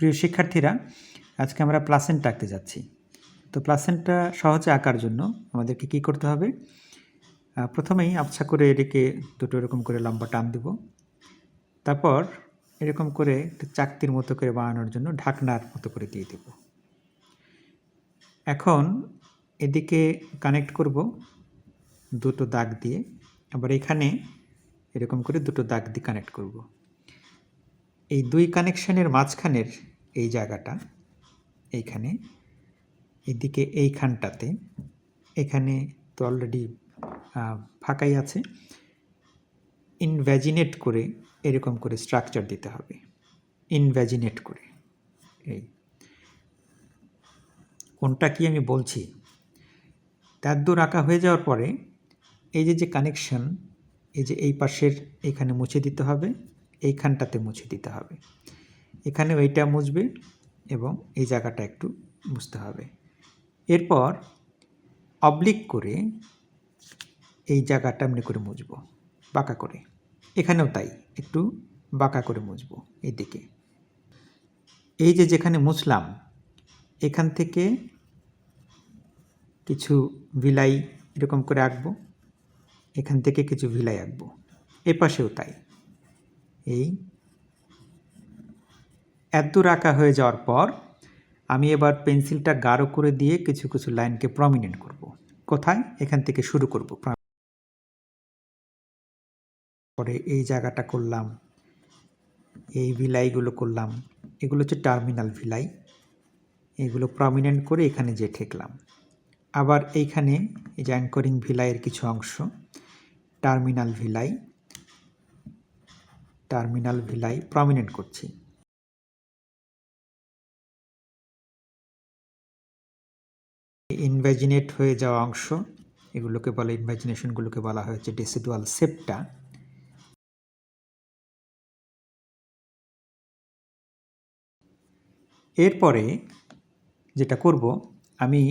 প্রিয় শিক্ষার্থীরা, আজকে আমরা প্লাসেন্টা আঁকতে যাচ্ছি। তো প্লাসেন্টা সহজে আঁকার জন্য আমাদেরকে কি করতে হবে? প্রথমেই আবছা করে এটিকে দুটো এরকম করে লম্বা টান দেব। তারপর এরকম করে একটা চাকতির মতো করে বানানোর জন্য ঢাকনার মতো করে দিয়ে দেব। এখন এদিকে কানেক্ট করব দুটো দাগ দিয়ে, আবার এখানে এরকম করে দুটো দাগ দিয়ে কানেক্ট করব। এই দুই কানেকশনের মাঝখানের এই জায়গাটা, এইখানে এদিকে এইখানটাতে, এখানে তো অলরেডি ফাঁকাই আছে, ইনভ্যাজিনেট করে এরকম করে স্ট্রাকচার দিতে হবে। ইনভ্যাজিনেট করে, এই কোনটা কি আমি বলছি। তার দূর আঁকা হয়ে যাওয়ার পরে এই যে কানেকশন, এই যে এই পাশের এখানে মুছে দিতে হবে, এইখানটাতে মুছে দিতে হবে, এখানে ওইটা মুছবে এবং এই জায়গাটা একটু মুছতে হবে। এরপর অবলিক করে এই জায়গাটা এমনি করে মুছবো, বাঁকা করে। এখানেও তাই, একটু বাঁকা করে মুছবো এদিকে। এই যে যেখানে মুছলাম, এখান থেকে কিছু ভিলাই এরকম করে আঁকবো, এখান থেকে কিছু ভিলাই আঁকবো, এ পাশেও তাই। এই এতদূর আঁকা হয়ে যাওয়ার পর আমি এবার পেন্সিলটা গাঢ় করে দিয়ে কিছু কিছু লাইনকে প্রমিনেন্ট করব। কোথায়? এখান থেকে শুরু করব। পরে এই জায়গাটা করলাম, এই ভিলাইগুলো করলাম, এগুলো হচ্ছে টার্মিনাল ভিলাই, এগুলো প্রমিনেন্ট করে এখানে যে ঠেকলাম। আবার এইখানে এই যে অ্যাঙ্করিং ভিলাইয়ের কিছু অংশ, টার্মিনাল ভিলাই প্রমিনেন্ট করছি। ইনভ্যাজিনেট হয়ে যাওয়া অংশ, এগুলোকে বলা, ইনভ্যাজিনেশনগুলোকে বলা হয়েছে ডেসিডুয়াল সেপ্টা। এরপরে যেটা করব, আমি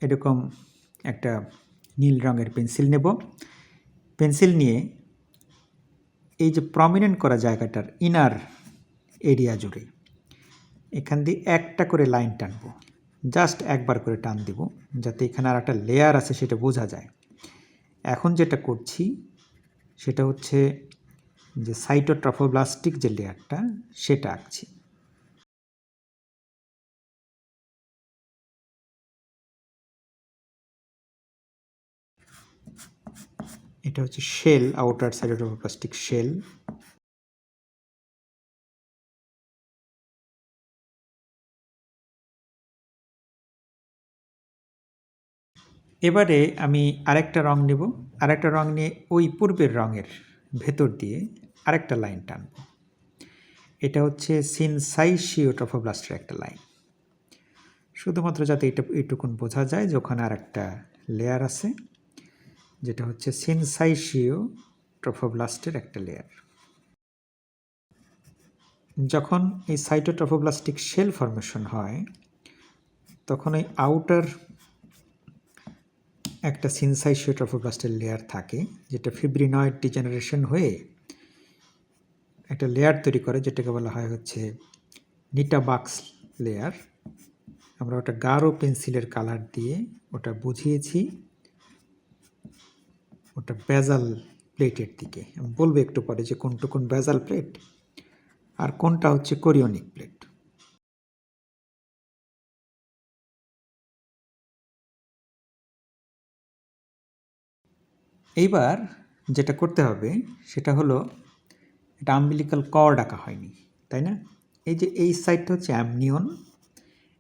এরকম একটা নীল রঙের পেন্সিল নেব। পেন্সিল নিয়ে এই যে প্রমিনেন্ট করা জায়গাটার ইনার এরিয়া জুড়ে এখান দিয়ে একটা করে লাইন টানবো, জাস্ট একবার করে টান দিব, যাতে এখানে আর একটা লেয়ার আছে সেটা বোঝা যায়। এখন যেটা করছি সেটা হচ্ছে যে সাইটোট্রফোব্লাস্টিক যে লেয়ারটা, সেটা আঁকছি। এটা হচ্ছে শেল, আউটার সাইটোট্রফোপ্লাস্টিক শেল। এবারে আমি আরেকটা রং নেব, আরেকটা রং নিয়ে ওই পূর্বের রঙের ভেতর দিয়ে আরেকটা লাইন টানব। এটা হচ্ছে সিনসাইশিওট্রফোব্লাস্টের একটা লাইন, শুধুমাত্র যাতে এইটুকুন বোঝা যায় যে ওখানে আরেকটা লেয়ার আছে, যেটা হচ্ছে সিনসাইশিওট্রফোব্লাস্টের একটা লেয়ার। যখন এই সাইটোট্রফোব্লাস্টিক শেল ফরমেশন হয়, তখন এই আউটার একটা সিনসাইশিওট্রফোব্লাস্টের লেয়ার থাকে, যেটা ফিব্রিনয়েড ডিজেনারেশন হয়ে একটা লেয়ার তৈরি করে, যেটাকে বলা হয় হচ্ছে নিটাবাক্স লেয়ার। আমরা ওটা গাঢ় পেন্সিলের কালার দিয়ে ওটা বুঝিয়েছি, ওটা বেজাল প্লেটের দিকে। আমি বলবো একটু পরে যে কোন বেজাল প্লেট আর কোনটা হচ্ছে কোরিওনিক প্লেট। এইবার যেটা করতে হবে সেটা হলো, এটা আম্বিলিকাল কর্ড আঁকা হয়নি, তাই না? এই যে এই সাইডটা হচ্ছে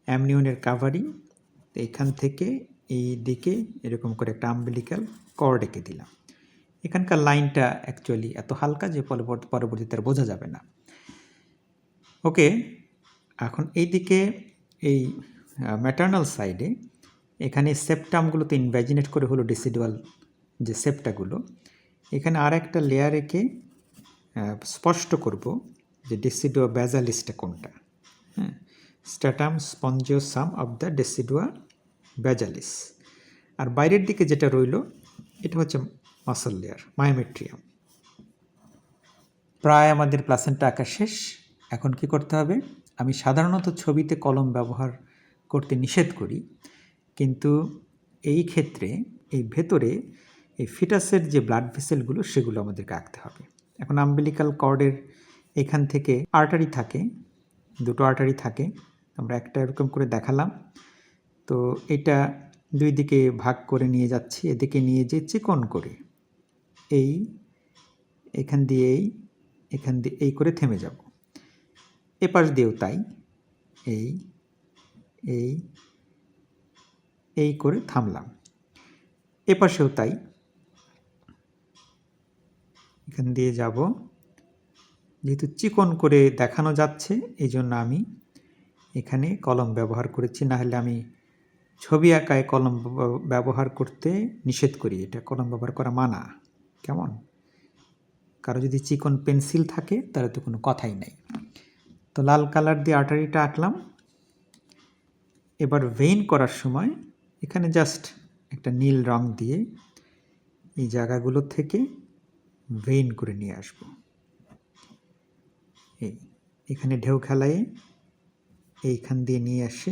অ্যামনিয়নের কাভারিং, এইখান থেকে এই দিকে এরকম করে একটা আম্বিলিকাল কর্ড এঁকে দিলাম। এখানকার লাইনটা অ্যাকচুয়ালি এত হালকা যে পরবর্তীতে আর বোঝা যাবে না। ওকে, এখন এই দিকে এই ম্যাটার্নাল সাইডে এখানে সেপ্টামগুলোতে ইনভ্যাজিনেট করে হলো ডেসিডুয়াল যে সেপ্টাগুলো, এখানে আর একটা লেয়ার এঁকে স্পষ্ট করব যে ডেসিডুয়া ব্যাজালিসটা কোনটা। হ্যাঁ, স্ট্যাটাম স্পঞ্জিওসাম অফ দ্য ডেসিডুয়া ব্যাজালিস। আর বাইরের দিকে যেটা রইল এটা হচ্ছে মাসল লেয়ার, মায়োমেট্রিয়াম। প্রায় আমাদের প্লাসেন্টা আঁকা শেষ। এখন কি করতে হবে, আমি সাধারণত ছবিতে কলম ব্যবহার করতে নিষেধ করি, কিন্তু এই ক্ষেত্রে এই ভেতরে এই ফিটাসের যে ব্লাড ভেসেলগুলো সেগুলো আমাদেরকে আঁকতে হবে। এখন আম্বিলিকাল কর্ডের এখান থেকে আর্টারি থাকে, দুটো আর্টারি থাকে, আমরা একটা এরকম করে দেখালাম। তো এটা দুই দিকে ভাগ করে নিয়ে যাচ্ছি, এদিকে নিয়ে যে চিকন করে এই এখান দিয়ে এখান দিয়ে এই করে থেমে যাব। এপাশ দিয়েও তাই, এই এই এই করে থামলাম। এপাশেও তাই, এখান দিয়ে যাব। যেহেতু চিকন করে দেখানো যাচ্ছে এই জন্য আমি এখানে কলম ব্যবহার করেছি, না হলে আমি ছবি আঁকায় কলম ব্যবহার করতে নিষেধ করি, এটা কলম ব্যবহার করা মানা। কেমন? কারো যদি চিকন পেন্সিল থাকে তাহলে তো কোনো কথাই নাই। তো লাল কালার দিয়ে আর্টারিটা আঁকলাম। এবার ভেইন করার সময় এখানে জাস্ট একটা নীল রং দিয়ে এই জায়গাগুলো থেকে ভেইন করে নিয়ে আসব। এখানে ঢেউ খেলায় এইখান দিয়ে নিয়ে আসে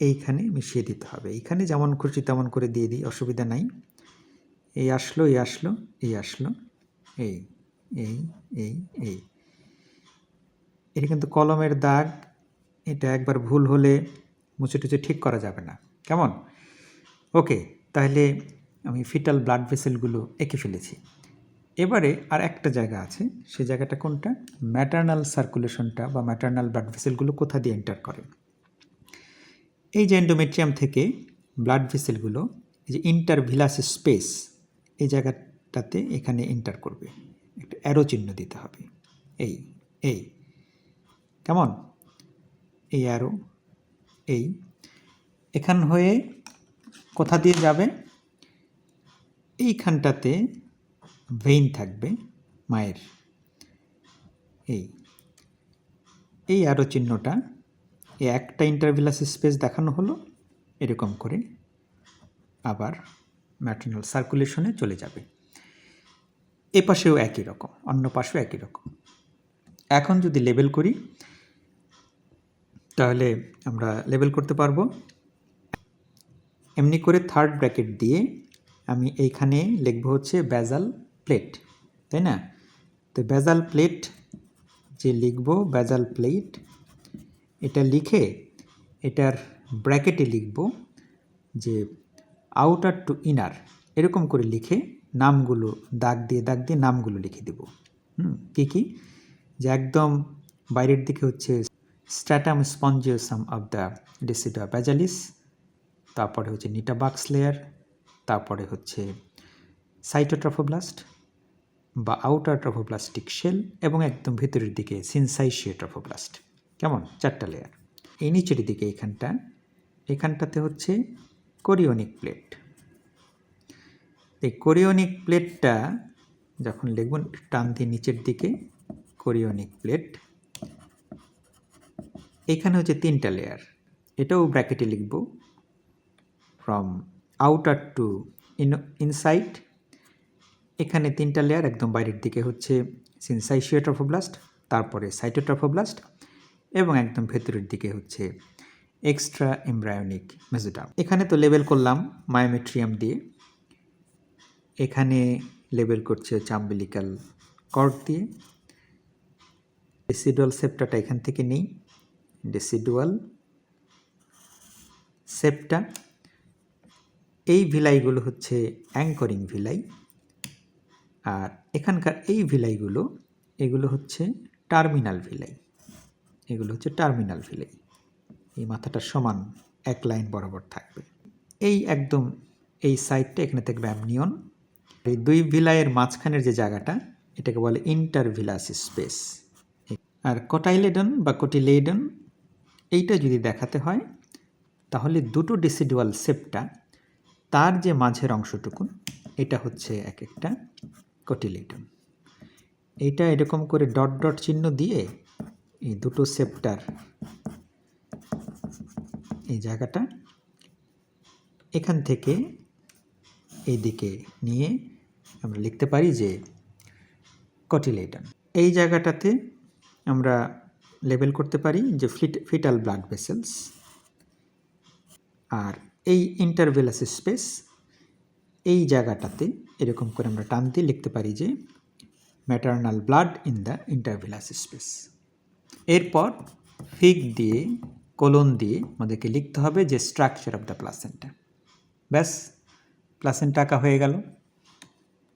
এইখানে মিশিয়ে দিতে হবে। এইখানে যেমন খুশি তেমন করে দিয়ে দিই, অসুবিধা নাই। এই আসলো, এই আসলো, এই আসলো, এই এই এই এই এটা কিন্তু কলমের দাগ, এটা একবার ভুল হলে মুছে টুছে ঠিক করা যাবে না। কেমন? ওকে, তাহলে আমি ফিটাল ব্লাড ভেসেলগুলো এঁকে ফেলেছি। এবারে আর একটা জায়গা আছে, সে জায়গাটা কোনটা? ম্যাটার্নাল সার্কুলেশনটা বা ম্যাটার্নাল ব্লাড ভেসেলগুলো কোথা দিয়ে এন্টার করে? এই যে এন্ডোমেট্রিয়াম থেকে ব্লাড ভেসেলগুলো এই যে ইন্টারভিলাস স্পেস এই জায়গাটাতে এখানে এন্টার করবে, একটা অ্যারো চিহ্ন দিতে হবে। এই এই কেমন? এই অ্যারো এই এখান হয়ে কোথা দিয়ে যাবে? এইখানটাতে ভেইন থাকবে মায়ের। এই অ্যারো চিহ্নটা এই একটা ইন্টারভিলাস স্পেস দেখানো হলো, এরকম করে আবার ম্যাটার্নাল সার্কুলেশনে চলে যাবে। এ পাশেও একই রকম, অন্য পাশেও একই রকম। এখন যদি লেবেল করি তাহলে আমরা লেবেল করতে পারবো। এমনি করে থার্ড ব্র্যাকেট দিয়ে আমি এইখানে লিখব হচ্ছে বেজাল প্লেট, তাই না? তো বেজাল প্লেট যে লিখব, বেজাল প্লেট এটা লিখে এটার ব্র্যাকেটে লিখব যে আউটার টু ইনার, এরকম করে লিখে নামগুলো দাগ দিয়ে নামগুলো লিখে দেব। কি কি? যে একদম বাইরের দিকে হচ্ছে স্ট্র্যাটাম স্পঞ্জিওসাম অফ দ্য ডেসিডুয়া বেজালিস, তারপরে হচ্ছে নিটাবাক্স লেয়ার, তারপরে হচ্ছে সাইটোট্রফোব্লাস্ট বা আউটার ট্রফোব্লাস্টিক শেল, এবং একদম ভেতরের দিকে সিনসাইশিয়া ট্রফোব্লাস্ট। কেমন? 4টা লেয়ার। এই নিচের দিকে এখানটাতে হচ্ছে কোরিওনিক প্লেট। এই কোরিওনিক প্লেটটা যখন লিখব টান দিয়ে নিচের দিকে কোরিওনিক প্লেট, এখানে হচ্ছে 3টা লেয়ার, এটাও ব্র্যাকেটে লিখব ফ্রম আউটার টু ইনসাইড। এখানে 3টা লেয়ার, একদম বাইরের দিকে হচ্ছে সিনসাইশিয়া ট্রফোব্লাস্ট, তারপরে সাইটোট্রফোব্লাস্ট, এবং একদম ভেতরের দিকে হচ্ছে এক্সট্রা এমব্রায়োনিক মেসোডার্ম। এখানে তো লেবেল করলাম মায়োমেট্রিয়াম দিয়ে, এখানে লেবেল করছে আম্বিলিকাল কর্ড দিয়ে। ডেসিডুয়াল সেপ্টাটা এখান থেকে নেই, ডেসিডুয়াল সেপ্টা। এই ভিলাইগুলো হচ্ছে অ্যাঙ্করিং ভিলাই, আর এখানকার এই ভিলাইগুলো এগুলো হচ্ছে টার্মিনাল ভিলাই, এগুলো হচ্ছে টার্মিনাল ভিলাই। এই মাথাটা সমান এক লাইন বরাবর থাকবে। এই একদম এই সাইডটা এখানে থাকবে অ্যামনিয়ন। এই দুই ভিলাইয়ের মাঝখানের যে জায়গাটা এটাকে বলে ইন্টারভিলাস স্পেস। আর কোটাইলেডন বা কোটিলেডন এইটা যদি দেখাতে হয় তাহলে দুটো ডেসিডুয়াল সেপ্টা তার যে মাঝের অংশটুকু এটা হচ্ছে এক একটা কোটিলেডন। এইটা এরকম করে ডট ডট চিহ্ন দিয়ে এই দুটো সেপ্টার এই জায়গাটা এখান থেকে এইদিকে নিয়ে আমরা লিখতে পারি যে কোটিলেডন। এই জায়গাটাতে আমরা লেবেল করতে পারি যে ফিটাল ব্লাড ভেসেলস, আর এই ইন্টারভেলাস স্পেস এই জায়গাটাতে এরকম করে আমরা টান দিয়ে লিখতে পারি যে maternal blood in the intervillous space. এরপর ফিগ দিয়ে কোলন দিয়ে আমাদেরকে লিখতে হবে যে স্ট্রাকচার অফ দ্য প্লাসেন্টা। ব্যাস, প্লাসেন্টা আঁকা হয়ে গেল।